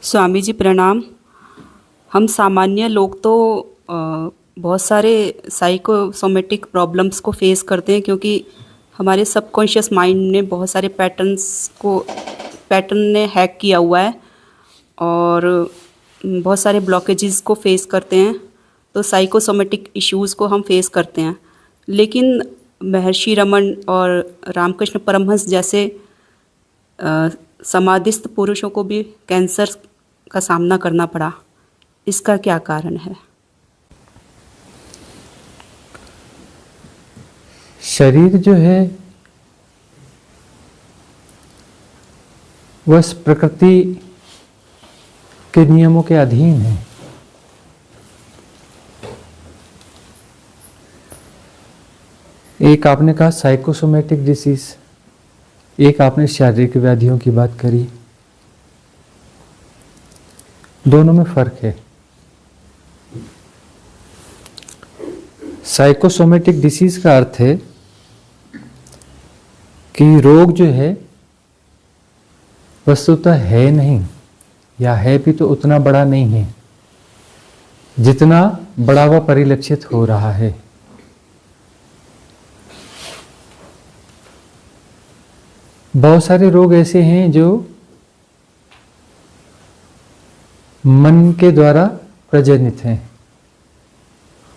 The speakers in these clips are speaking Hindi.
स्वामी जी प्रणाम। हम सामान्य लोग तो बहुत सारे साइकोसोमेटिक प्रॉब्लम्स को फेस करते हैं, क्योंकि हमारे सबकॉन्शियस माइंड ने बहुत सारे पैटर्न ने हैक किया हुआ है और बहुत सारे ब्लॉकेजेस को फेस करते हैं। तो साइकोसोमेटिक इश्यूज़ को हम फेस करते हैं, लेकिन महर्षि रमन और रामकृष्ण परमहंस जैसे समाधिस्थ पुरुषों को भी कैंसर का सामना करना पड़ा। इसका क्या कारण है? शरीर जो है वह प्रकृति के नियमों के अधीन है। एक आपने कहा साइकोसोमेटिक डिसीज, एक आपने शारीरिक व्याधियों की बात करी। दोनों में फर्क है। साइकोसोमेटिक डिसीज का अर्थ है कि रोग जो है वस्तुतः है नहीं, या है भी तो उतना बड़ा नहीं है जितना बड़ा हुआ परिलक्षित हो रहा है। बहुत सारे रोग ऐसे हैं जो मन के द्वारा प्रजनित हैं,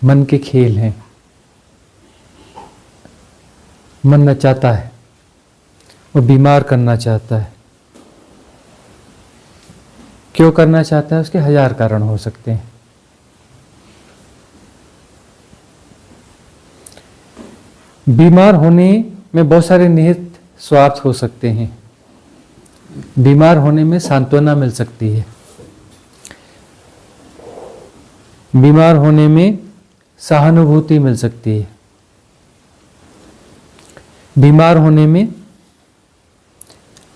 मन के खेल हैं। मन नचाता है, वो बीमार करना चाहता है। क्यों करना चाहता है? उसके हजार कारण हो सकते हैं। बीमार होने में बहुत सारे निहित स्वार्थ हो सकते हैं। बीमार होने में सांत्वना मिल सकती है, बीमार होने में सहानुभूति मिल सकती है, बीमार होने में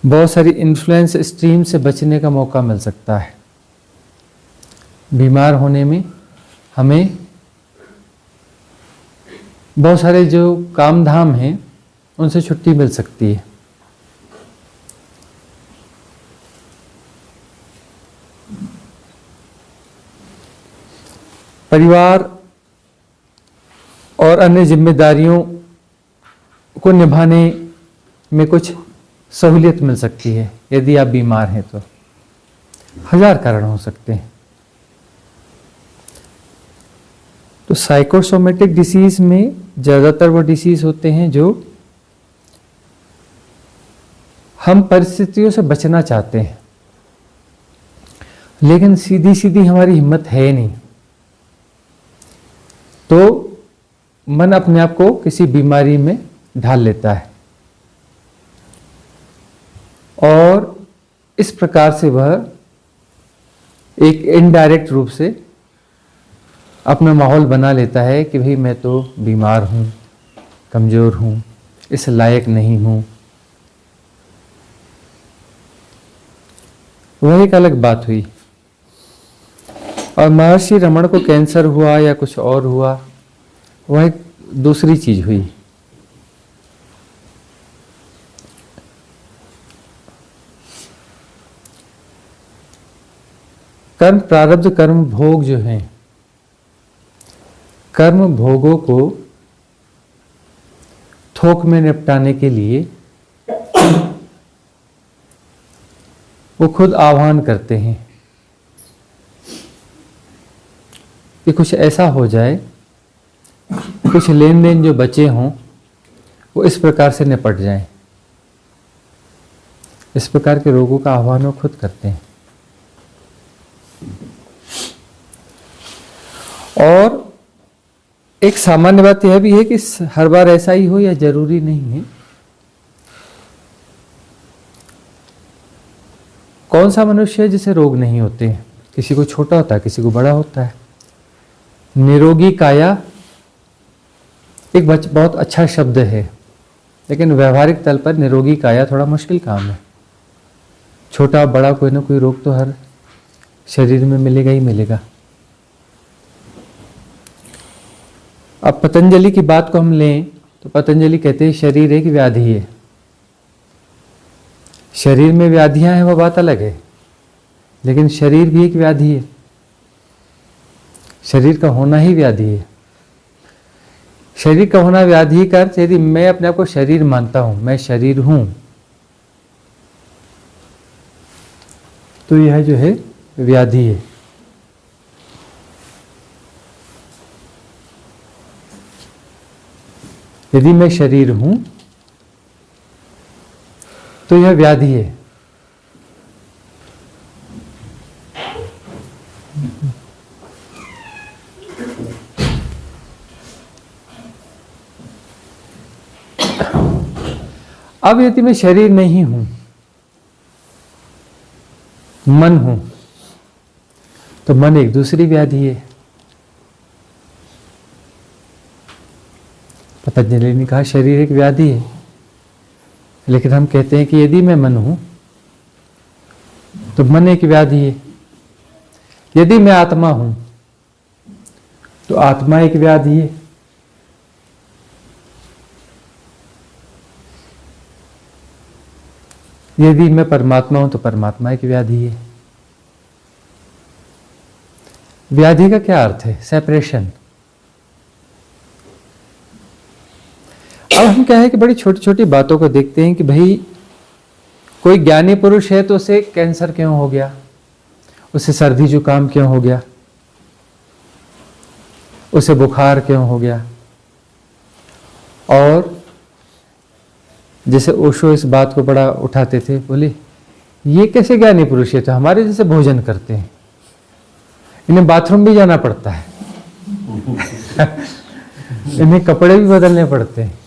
बहुत सारी इन्फ्लुएंस स्ट्रीम से बचने का मौका मिल सकता है। बीमार होने में हमें बहुत सारे जो काम धाम हैं उनसे छुट्टी मिल सकती है। परिवार और अन्य जिम्मेदारियों को निभाने में कुछ सहूलियत मिल सकती है यदि आप बीमार हैं तो। हजार कारण हो सकते हैं। तो साइकोसोमेटिक डिसीज में ज़्यादातर वो डिसीज होते हैं जो हम परिस्थितियों से बचना चाहते हैं, लेकिन सीधी सीधी हमारी हिम्मत है नहीं, तो मन अपने आप को किसी बीमारी में ढाल लेता है और इस प्रकार से वह एक इनडायरेक्ट रूप से अपना माहौल बना लेता है कि भाई मैं तो बीमार हूँ, कमज़ोर हूँ, इस लायक नहीं हूँ। वह एक अलग बात हुई। और महर्षि रमन को कैंसर हुआ या कुछ और हुआ, वह एक दूसरी चीज हुई। कर्म प्रारब्ध कर्म भोग जो हैं, कर्म भोगों को थोक में निपटाने के लिए वो खुद आह्वान करते हैं कि कुछ ऐसा हो जाए, कुछ लेन देन जो बचे हों वो इस प्रकार से निपट जाएं। इस प्रकार के रोगों का आह्वान वो खुद करते हैं। और एक सामान्य बात यह भी है कि हर बार ऐसा ही हो, या जरूरी नहीं है। कौन सा मनुष्य है जिसे रोग नहीं होते हैं? किसी को छोटा होता है, किसी को बड़ा होता है। निरोगी काया एक बहुत अच्छा शब्द है, लेकिन व्यवहारिक तल पर निरोगी काया थोड़ा मुश्किल काम है। छोटा बड़ा कोई ना कोई रोग तो हर शरीर में मिलेगा ही मिलेगा। अब पतंजलि की बात को हम लें तो पतंजलि कहते हैं शरीर एक व्याधि है। शरीर में व्याधियां हैं, वह बात अलग है। लेकिन शरीर भी एक व्याधि है, शरीर का होना ही व्याधि है। शरीर का होना व्याधि का अर्थ, यदि मैं अपने आप को शरीर मानता हूं, मैं शरीर हूं, तो यह जो है व्याधि है। यदि मैं शरीर हूं तो यह व्याधि है। अब यदि मैं शरीर नहीं हूं, मन हूं, तो मन एक दूसरी व्याधि है। पतंजलि ने कहा शरीर एक व्याधि है, लेकिन हम कहते हैं कि यदि मैं मन हूं तो मन एक व्याधि है। यदि मैं आत्मा हूं तो आत्मा एक व्याधि है। यदि मैं परमात्मा हूं तो परमात्मा एक व्याधि है। व्याधि का क्या अर्थ है? सेपरेशन। अब हम क्या है कि बड़ी छोटी छोटी बातों को देखते हैं कि भाई कोई ज्ञानी पुरुष है तो उसे कैंसर क्यों हो गया, उसे सर्दी जुकाम क्यों हो गया, उसे बुखार क्यों हो गया। और जैसे ओशो इस बात को बड़ा उठाते थे, बोले ये कैसे ज्ञानी पुरुष है, तो हमारे जैसे भोजन करते हैं, इन्हें बाथरूम भी जाना पड़ता है इन्हें कपड़े भी बदलने पड़ते हैं,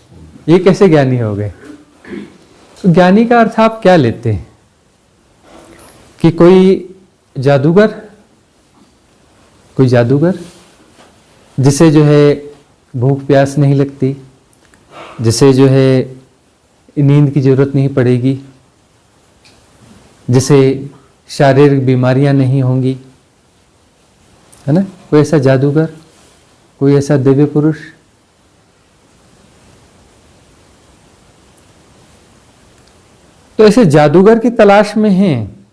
ये कैसे ज्ञानी हो गए। तो ज्ञानी का अर्थ आप क्या लेते हैं कि कोई जादूगर जिसे जो है भूख प्यास नहीं लगती, जिसे जो है नींद की जरूरत नहीं पड़ेगी, जिसे शारीरिक बीमारियां नहीं होंगी, है ना? कोई ऐसा जादूगर, कोई ऐसा दिव्य पुरुष। तो ऐसे जादूगर की तलाश में हैं,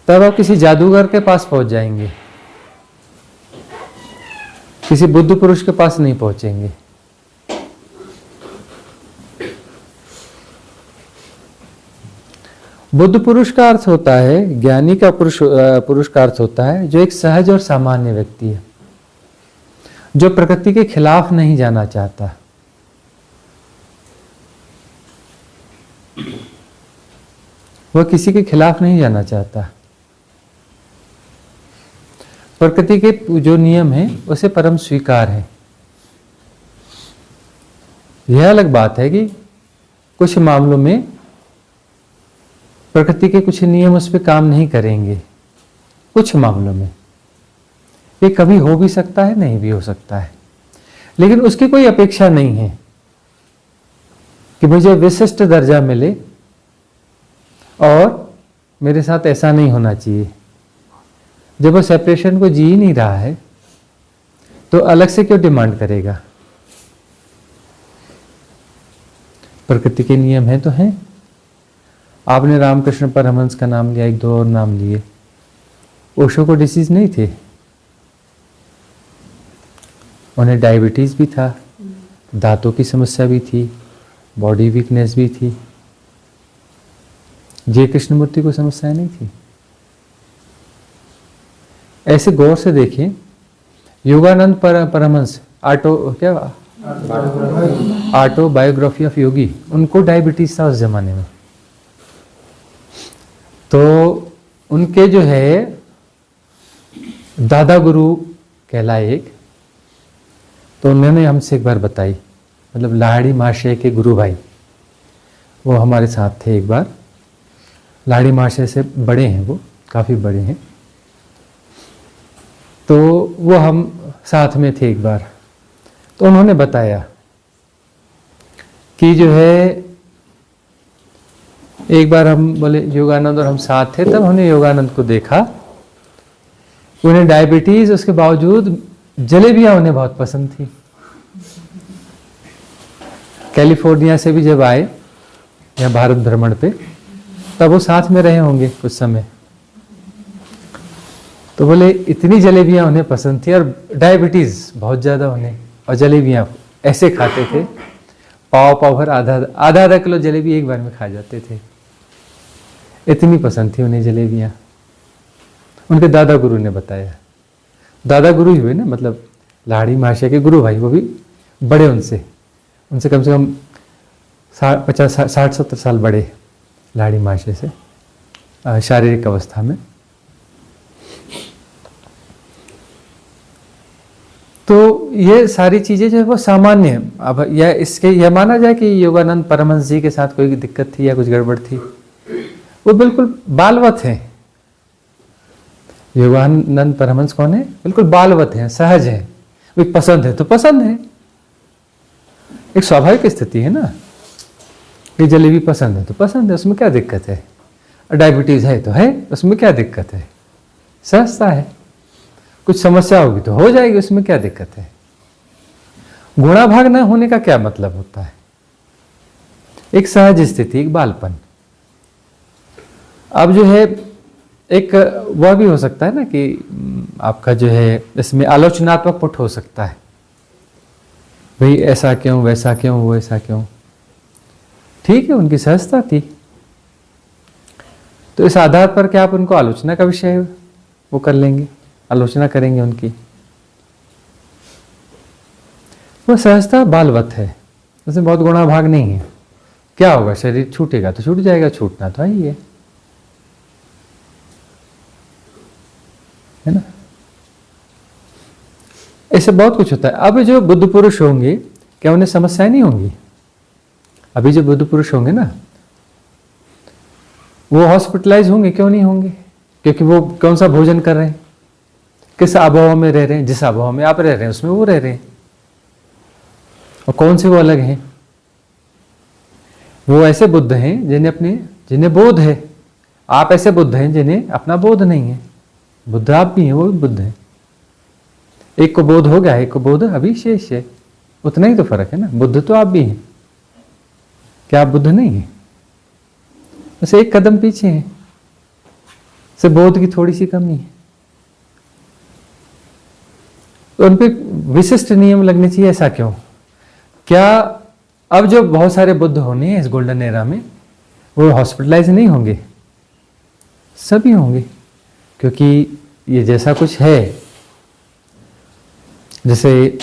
तब आप किसी जादूगर के पास पहुंच जाएंगे, किसी बुद्ध पुरुष के पास नहीं पहुंचेंगे। बुद्ध पुरुष का अर्थ होता है, ज्ञानी का पुरुष का अर्थ होता है जो एक सहज और सामान्य व्यक्ति है, जो प्रकृति के खिलाफ नहीं जाना चाहता। वह किसी के खिलाफ नहीं जाना चाहता। प्रकृति के जो नियम है उसे परम स्वीकार है। यह अलग बात है कि कुछ मामलों में प्रकृति के कुछ नियम उस पर काम नहीं करेंगे, कुछ मामलों में ये कभी हो भी सकता है, नहीं भी हो सकता है, लेकिन उसकी कोई अपेक्षा नहीं है कि मुझे विशिष्ट दर्जा मिले और मेरे साथ ऐसा नहीं होना चाहिए। जब वो सेपरेशन को जी ही नहीं रहा है तो अलग से क्यों डिमांड करेगा। प्रकृति के नियम हैं तो हैं। आपने रामकृष्ण परमहंस का नाम लिया, एक दो और नाम लिए। ओशो को डिसीज नहीं थे, उन्हें डायबिटीज भी था, दांतों की समस्या भी थी, बॉडी वीकनेस भी थी। जय कृष्णमूर्ति को समस्याएं नहीं थी। ऐसे गौर से देखें, योगानंद परमहंस ऑटोबायोग्राफी ऑफ योगी, उनको डायबिटीज था उस जमाने में। तो उनके जो है दादा गुरु कहलाए एक, तो उन्होंने हमसे एक बार बताई, मतलब लाहिड़ी महाशय के गुरु भाई वो हमारे साथ थे एक बार। लाहिड़ी महाशय से बड़े हैं, वो काफ़ी बड़े हैं, तो वो हम साथ में थे एक बार। तो उन्होंने बताया कि जो है एक बार हम बोले योगानंद और हम साथ थे, तब हमने योगानंद को देखा, उन्हें डायबिटीज, उसके बावजूद जलेबियां उन्हें बहुत पसंद थी। कैलिफोर्निया से भी जब आए यहाँ भारत भ्रमण पे, तब वो साथ में रहे होंगे कुछ समय, तो बोले इतनी जलेबियाँ उन्हें पसंद थी, और डायबिटीज़ बहुत ज़्यादा उन्हें, और जलेबियाँ ऐसे खाते थे, पाव भर आधा किलो जलेबी एक बार में खा जाते थे, इतनी पसंद थी उन्हें जलेबियाँ। उनके दादा गुरु ने बताया, दादा गुरु ही हुए ना, मतलब लाड़ी महाशय के गुरु भाई, वो भी बड़े उनसे कम से कम 60-70 साल बड़े लाड़ी महाशय से शारीरिक अवस्था में। तो ये सारी चीज़ें जो है वो सामान्य है। अब यह माना जाए कि योगानंद परमहंस जी के साथ कोई दिक्कत थी या कुछ गड़बड़ थी, वो बिल्कुल बालवत हैं। योगानंद परमहंस कौन है? बिल्कुल बालवत हैं, सहज हैं। वो पसंद है तो पसंद है, एक स्वाभाविक स्थिति है ना। ये जलेबी पसंद है तो पसंद है, उसमें क्या दिक्कत है? डायबिटीज है तो है, उसमें क्या दिक्कत है? सहजता है। कुछ समस्या होगी तो हो जाएगी, उसमें क्या दिक्कत है? गुणाभाग न होने का क्या मतलब होता है? एक सहज स्थिति, एक बालपन। अब जो है एक वह भी हो सकता है ना कि आपका जो है इसमें आलोचनात्मक पुट हो सकता है, भाई ऐसा क्यों, वैसा क्यों, वो ऐसा क्यों। ठीक है, उनकी सहजता थी, तो इस आधार पर क्या आप उनको आलोचना का विषय वो कर लेंगे, आलोचना करेंगे उनकी? वो सहजता बालवत है, उसमें बहुत गुणाभाग नहीं है। क्या होगा? शरीर छूटेगा तो छूट जाएगा, छूटना तो है ना। ऐसे बहुत कुछ होता है। अब जो बुद्ध पुरुष होंगे, क्या उन्हें समस्याएं नहीं होंगी? अभी जो बुद्ध पुरुष होंगे ना, वो हॉस्पिटलाइज होंगे, क्यों नहीं होंगे? क्योंकि वो कौन सा भोजन कर रहे हैं, किस आबहवा में रह रहे हैं। जिस आबहवा में आप रह रहे हैं उसमें वो रह रहे हैं, और कौन से वो अलग हैं? वो ऐसे बुद्ध हैं जिन्हें बोध है। आप ऐसे बुद्ध हैं जिन्हें अपना बोध नहीं है। बुद्ध आप भी हैं, वो भी बुद्ध हैं। एक को बोध हो गया, एक को बोध अभी शेष है, उतना ही तो फर्क है ना। बुद्ध तो आप भी हैं, क्या आप बुद्ध नहीं हैं? बस एक कदम पीछे हैं, से बोध की थोड़ी सी कमी है। तो उन पे विशिष्ट नियम लगने चाहिए। ऐसा क्यों? क्या अब जो बहुत सारे बुद्ध होने हैं इस गोल्डन एरा में, वो हॉस्पिटलाइज नहीं होंगे? सभी होंगे, क्योंकि ये जैसा कुछ है, जैसे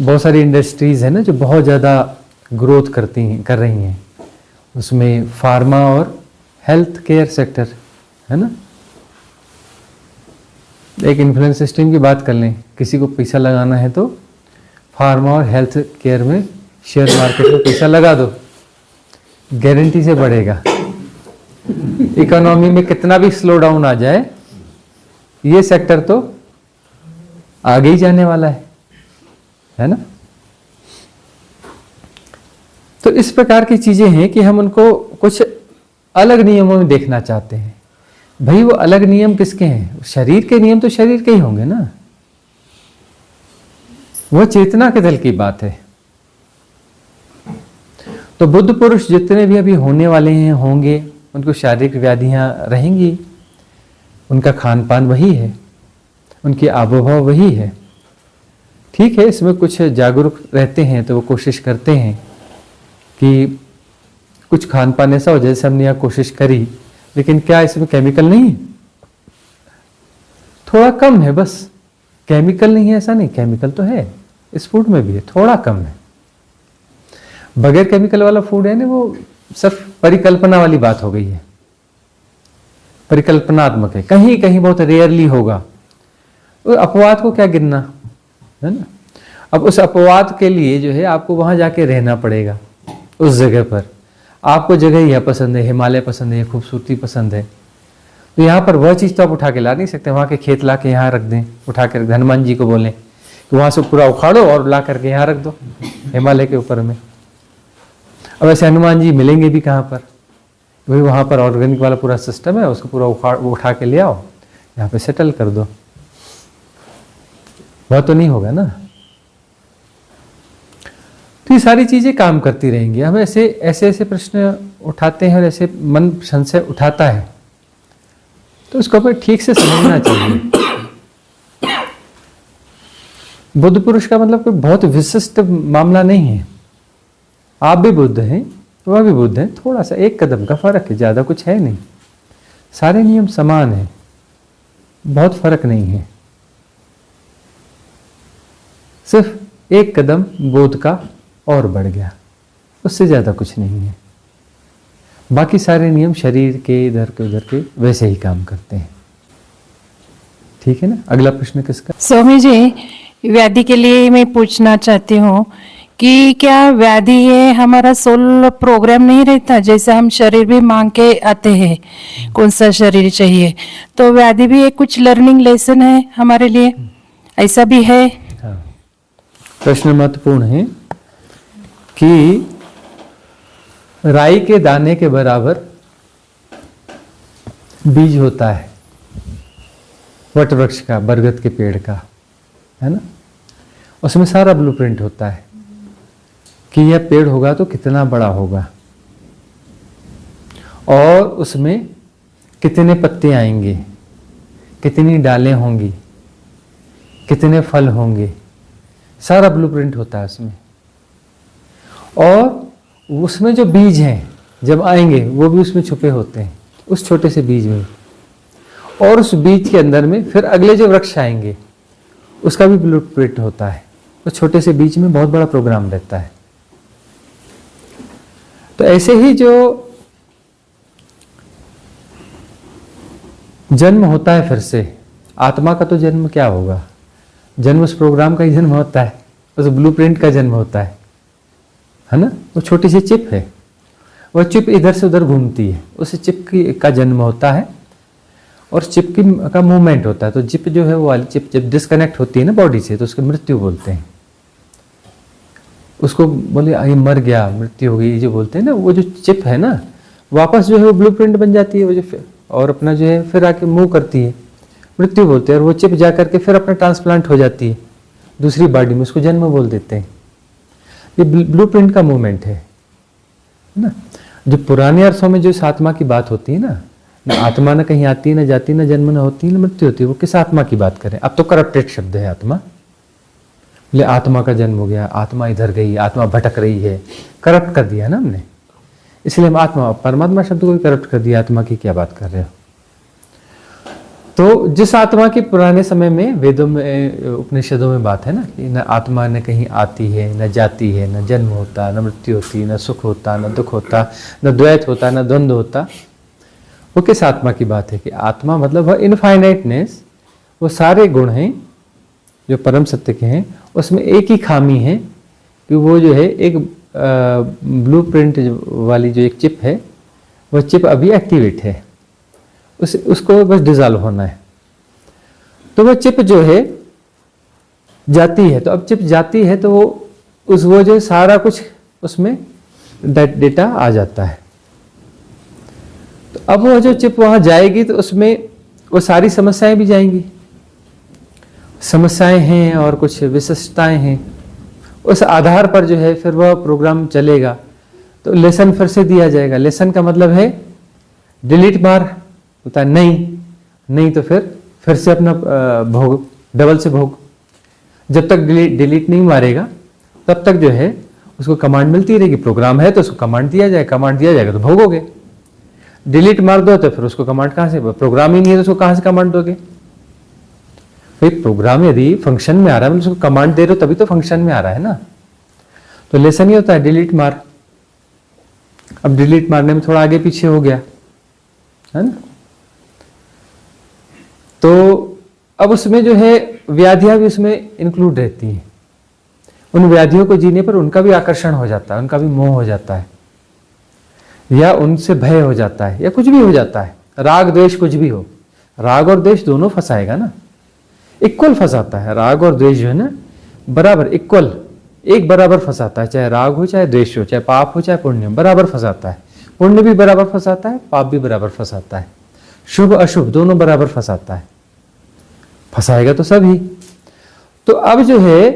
बहुत सारी इंडस्ट्रीज है ना जो बहुत ज़्यादा ग्रोथ कर रही हैं, उसमें फार्मा और हेल्थ केयर सेक्टर है ना। एक इन्फ्लुएंस सिस्टम की बात कर लें, किसी को पैसा लगाना है तो फार्मा और हेल्थ केयर में शेयर मार्केट में पैसा लगा दो, गारंटी से बढ़ेगा। इकोनॉमी में कितना भी स्लो डाउन आ जाए, ये सेक्टर तो आगे ही जाने वाला है ना। तो इस प्रकार की चीजें हैं कि हम उनको कुछ अलग नियमों में देखना चाहते हैं। भाई वो अलग नियम किसके हैं? शरीर के नियम तो शरीर के ही होंगे ना, वो चेतना के दल की बात है। तो बुद्ध पुरुष जितने भी अभी होने वाले हैं, होंगे, उनको शारीरिक व्याधियां रहेंगी, उनका खान पान वही है, उनकी आबोहवा वही है। ठीक है, इसमें कुछ जागरूक रहते हैं तो वो कोशिश करते हैं कि कुछ खान पान ऐसा हो जैसे हमने यहाँ कोशिश करी, लेकिन क्या इसमें केमिकल नहीं है? थोड़ा कम है बस। केमिकल नहीं है ऐसा नहीं, केमिकल तो है, इस फूड में भी है, थोड़ा कम है। बगैर केमिकल वाला फूड है ना, वो सिर्फ परिकल्पना वाली बात हो गई है, परिकल्पनात्मक है, कहीं कहीं बहुत रेयरली होगा। तो अपवाद को क्या गिनना है ना। अब उस अपवाद के लिए जो है आपको वहां जाके रहना पड़ेगा, उस जगह पर। आपको जगह यह पसंद है, हिमालय पसंद है, खूबसूरती पसंद है, तो यहाँ पर वह चीज़ तो आप उठा के ला नहीं सकते। वहाँ के खेत ला के यहाँ रख दें, उठा के रख दें, हनुमान जी को बोलें कि वहाँ से पूरा उखाड़ो और ला करके यहाँ रख दो हिमालय के ऊपर में। अब ऐसे हनुमान जी मिलेंगे भी कहाँ पर? वही वहाँ पर ऑर्गेनिक वाला पूरा सिस्टम है, उसको पूरा उठा के ले आओ, यहाँ पे सेटल कर दो। वह तो नहीं होगा ना। तो ये सारी चीजें काम करती रहेंगी। हम ऐसे प्रश्न उठाते हैं और ऐसे मन संशय उठाता है, तो उसको पर ठीक से समझना चाहिए बुद्ध पुरुष का मतलब कोई बहुत विशिष्ट मामला नहीं है। आप भी बुद्ध हैं, वह भी बुद्ध हैं, थोड़ा सा एक कदम का फर्क है, ज़्यादा कुछ है नहीं। सारे नियम समान हैं, बहुत फर्क नहीं है, सिर्फ एक कदम बोध का और बढ़ गया, उससे ज़्यादा कुछ नहीं है। बाकी सारे नियम शरीर के इधर के उधर के वैसे ही काम करते हैं। ठीक है ना। अगला प्रश्न किसका? स्वामी जी, व्याधि के लिए मैं पूछना चाहती हूँ कि क्या व्याधि ये हमारा सोल प्रोग्राम नहीं रहता? जैसे हम शरीर भी मांग के आते हैं कौन सा शरीर चाहिए, तो व्याधि भी एक कुछ लर्निंग लेसन है हमारे लिए, ऐसा भी है? हाँ, प्रश्न महत्वपूर्ण है कि राई के दाने के बराबर बीज होता है वट वृक्ष का, बरगद के पेड़ का, है ना। उसमें सारा ब्लूप्रिंट होता है कि यह पेड़ होगा तो कितना बड़ा होगा, और उसमें कितने पत्ते आएंगे, कितनी डालें होंगी, कितने फल होंगे, सारा ब्लूप्रिंट होता है उसमें। और उसमें जो बीज हैं जब आएंगे वो भी उसमें छुपे होते हैं, उस छोटे से बीज में। और उस बीज के अंदर में फिर अगले जो वृक्ष आएंगे उसका भी ब्लूप्रिंट होता है। उस छोटे से बीज में बहुत बड़ा प्रोग्राम रहता है। तो ऐसे ही जो जन्म होता है फिर से, आत्मा का तो जन्म क्या होगा, जन्म उस प्रोग्राम का ही जन्म होता है, उस ब्लूप्रिंट का जन्म होता है ना। वो छोटी सी चिप है, वह चिप इधर से उधर घूमती है, उस चिप का जन्म होता है और चिप का मूवमेंट होता है। तो चिप जो है वो वाली चिप जब डिस्कनेक्ट होती है ना बॉडी से, तो उसकी मृत्यु बोलते हैं। उसको बोले ये मर गया, मृत्यु हो गई, ये जो बोलते हैं ना, वो जो चिप है ना वापस जो है वो ब्लूप्रिंट बन जाती है, वो जो और अपना जो है फिर आके मूव करती है, मृत्यु बोलते हैं। और वो चिप जा करके फिर अपना ट्रांसप्लांट हो जाती है दूसरी बॉडी में, उसको जन्म बोल देते हैं। ये ब्लूप्रिंट का मूवमेंट है ना। जो पुराने अर्थों में जो इस आत्मा की बात होती है ना, आत्मा न कहीं आती न जाती, न जन्म न होती न मृत्यु होती है, वो किस आत्मा की बात करें? अब तो करप्टेड शब्द है आत्मा। ले आत्मा का जन्म हो गया, आत्मा इधर गई, आत्मा भटक रही है, करप्ट कर दिया ना हमने, इसलिए हम आत्मा परमात्मा शब्द को भी करप्ट कर दिया। आत्मा की क्या बात कर रहे हो? तो जिस आत्मा की पुराने समय में वेदों में उपनिषदों में बात है ना कि न आत्मा न कहीं आती है न जाती है, न जन्म होता न मृत्यु होती, न सुख होता न दुख होता, न द्वैत होता न द्वंद्व होता, वो किस आत्मा की बात है? कि आत्मा मतलब वह इनफाइनाइटनेस, वो सारे गुण हैं जो परम सत्य के हैं, उसमें एक ही खामी है कि वो जो है एक ब्लूप्रिंट वाली जो एक चिप है, वह चिप अभी एक्टिवेट है, उसको बस डिजॉल्व होना है। तो वह चिप जो है जाती है, तो अब चिप जाती है तो वो जो सारा कुछ उसमें डेटा आ जाता है। तो अब वो जो चिप वहां जाएगी तो उसमें वो सारी समस्याएं भी जाएंगी, समस्याएं हैं और कुछ विशिष्टताएं हैं, उस आधार पर जो है फिर वह प्रोग्राम चलेगा। तो लेसन फिर से दिया जाएगा। लेसन का मतलब है डिलीट मार, होता है नहीं तो फिर से अपना भोग, डबल से भोग। जब तक डिलीट नहीं मारेगा तब तक जो है उसको कमांड मिलती रहेगी। प्रोग्राम है तो उसको कमांड दिया जाएगा तो भोगोगे। डिलीट मार दो तो फिर उसको कमांड कहाँ से, प्रोग्राम ही नहीं है तो उसको कहाँ से कमांड दोगे? भाई प्रोग्राम यदि फंक्शन में आ रहा है मतलब उसको कमांड दे रहे हो तभी तो फंक्शन में आ रहा है ना। तो लेसन ही होता है डिलीट मार। अब डिलीट मारने में थोड़ा आगे पीछे हो गया है ना, तो अब उसमें जो है व्याधियां भी उसमें इंक्लूड रहती हैं। उन व्याधियों को जीने पर उनका भी आकर्षण हो जाता है, उनका भी मोह हो जाता है, या उनसे भय हो जाता है, या कुछ भी हो जाता है, राग द्वेष कुछ भी हो। राग और द्वेष दोनों फंसाएगा ना, इक्वल फंसाता है। राग और द्वेष जो है ना बराबर इक्वल, एक बराबर फंसाता है, चाहे राग हो चाहे द्वेष हो, चाहे पाप हो चाहे पुण्य, बराबर फंसाता है। पुण्य भी बराबर फंसाता है, पाप भी बराबर फंसाता है, शुभ अशुभ दोनों बराबर फंसाता है। फंसाएगा तो सभी। तो अब जो है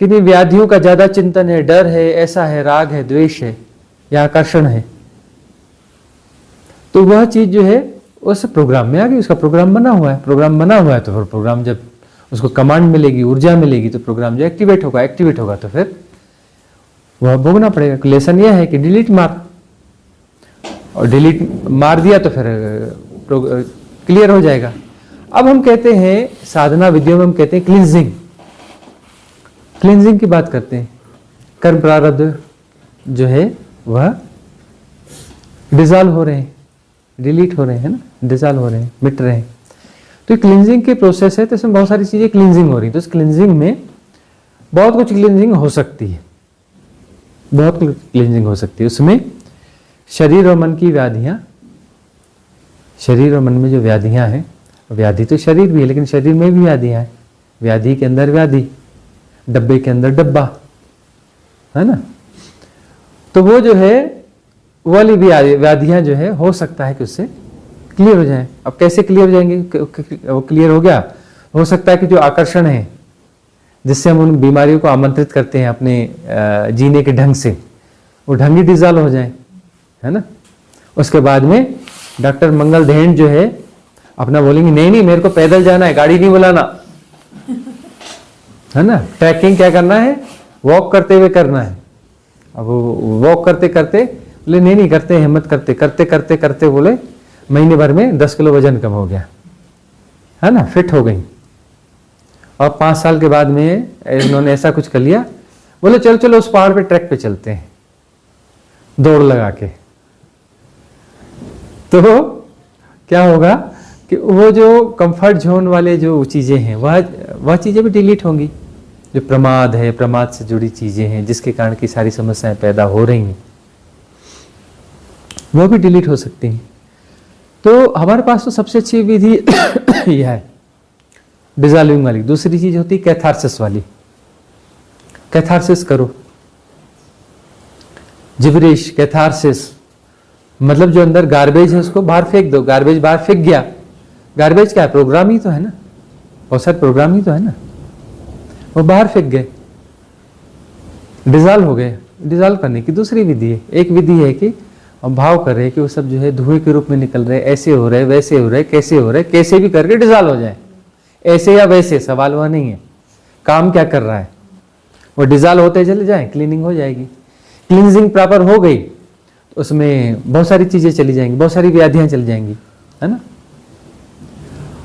कि व्याधियों का ज्यादा चिंतन है, डर है, ऐसा है, राग है, द्वेष है या आकर्षण है, तो वह चीज जो है उस प्रोग्राम में आ गई। उसका प्रोग्राम बना हुआ है, प्रोग्राम बना हुआ है तो फिर प्रोग्राम जब उसको कमांड मिलेगी, ऊर्जा मिलेगी, तो प्रोग्राम जो एक्टिवेट होगा तो फिर वह भोगना पड़ेगा। लेसन यह है कि डिलीट मार, और डिलीट मार दिया तो फिर क्लियर हो जाएगा। अब हम कहते हैं साधना विधियों में हम कहते हैं क्लींजिंग की बात करते हैं। कर्म प्रारब्ध जो है वह डिजॉल्व हो रहे हैं, डिलीट हो रहे हैं ना, डिजॉल्व हो रहे हैं, मिट रहे हैं। तो क्लींजिंग के प्रोसेस है, तो इसमें बहुत सारी चीजें क्लींजिंग हो रही है। तो इस क्लींजिंग में बहुत कुछ क्लींजिंग हो सकती है, बहुत कुछ क्लींजिंग हो सकती है। उसमें शरीर और मन की व्याधियां, शरीर और मन में जो व्याधियां हैं, व्याधि तो शरीर भी है लेकिन शरीर में भी व्याधियां हैं। व्याधि के अंदर व्याधि, डब्बे के अंदर डब्बा, है ना। तो वो जो है वो वाली व्याधियां जो है हो सकता है कि उससे क्लियर हो जाए। अब कैसे क्लियर हो जाएंगे? वो क्लियर हो गया, हो सकता है कि जो आकर्षण है जिससे हम उन बीमारियों को आमंत्रित करते हैं अपने जीने के ढंग से, वो ढंग ही डिजॉल्व हो जाए, है ना। उसके बाद में डॉक्टर मंगल धेन जो है अपना बोलेंगे नहीं मेरे को पैदल जाना है, गाड़ी नहीं बुलाना, है ना। ट्रैकिंग क्या करना है? वॉक करते हुए करना है। अब वो वॉक करते करते बोले नहीं करते, हिम्मत करते बोले महीने भर में 10 किलो वजन कम हो गया, है ना, फिट हो गई। और 5 साल के बाद में इन्होंने ऐसा कुछ कर लिया, बोले चलो उस पहाड़ पे ट्रैक पे चलते हैं दौड़ लगा के। तो क्या होगा कि वो जो कंफर्ट जोन वाले जो चीजें हैं वह चीजें भी डिलीट होंगी। जो प्रमाद है, प्रमाद से जुड़ी चीजें हैं जिसके कारण की सारी समस्याएं पैदा हो रही हैं, वो भी डिलीट हो सकती हैं। तो हमारे पास तो सबसे अच्छी विधि यह है डिजॉल्विंग वाली। दूसरी चीज होती है कैथारसिस वाली। कैथारसिस करो, जिब्रिश, कैथारसिस मतलब जो अंदर गार्बेज है उसको बाहर फेंक दो। गार्बेज बाहर फेंक गया, गार्बेज क्या है? प्रोग्राम ही तो है ना, बहुत सारे प्रोग्राम ही तो है ना, वो बाहर फेंक गए, डिजॉल्व हो गए। डिजॉल्व करने की दूसरी विधि है। एक विधि है कि हम भाव कर रहे हैं कि वो सब जो है धुएं के रूप में निकल रहे, ऐसे हो रहे, वैसे हो रहे, कैसे हो रहे, कैसे भी करके डिजॉल्व हो जाए। ऐसे या वैसे सवाल वह नहीं है, काम क्या कर रहा है, वो डिजॉल्व होते चले जाए, क्लीनिंग हो जाएगी। क्लींजिंग प्रॉपर हो गई, उसमें बहुत सारी चीजें चली जाएंगी, बहुत सारी व्याधियां चली जाएंगी, है ना।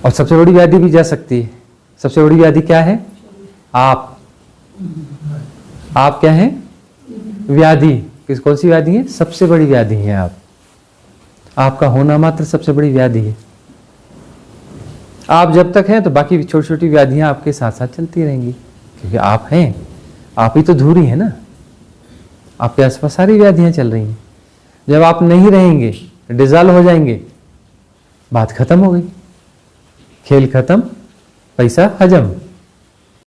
और सबसे बड़ी व्याधि भी जा सकती है। सबसे बड़ी व्याधि क्या है? आप क्या है? व्याधि। कौन सी व्याधि है? सबसे बड़ी व्याधि है आप। आपका होना मात्र सबसे बड़ी व्याधि है। आप जब तक हैं तो बाकी छोटी छोटी व्याधियां आपके साथ साथ चलती रहेंगी, क्योंकि आप हैं, आप ही तो धुरी है ना। आपके आसपास सारी व्याधियां चल रही हैं। जब आप नहीं रहेंगे, डिजॉल्व हो जाएंगे, बात खत्म हो गई, खेल खत्म, पैसा हजम।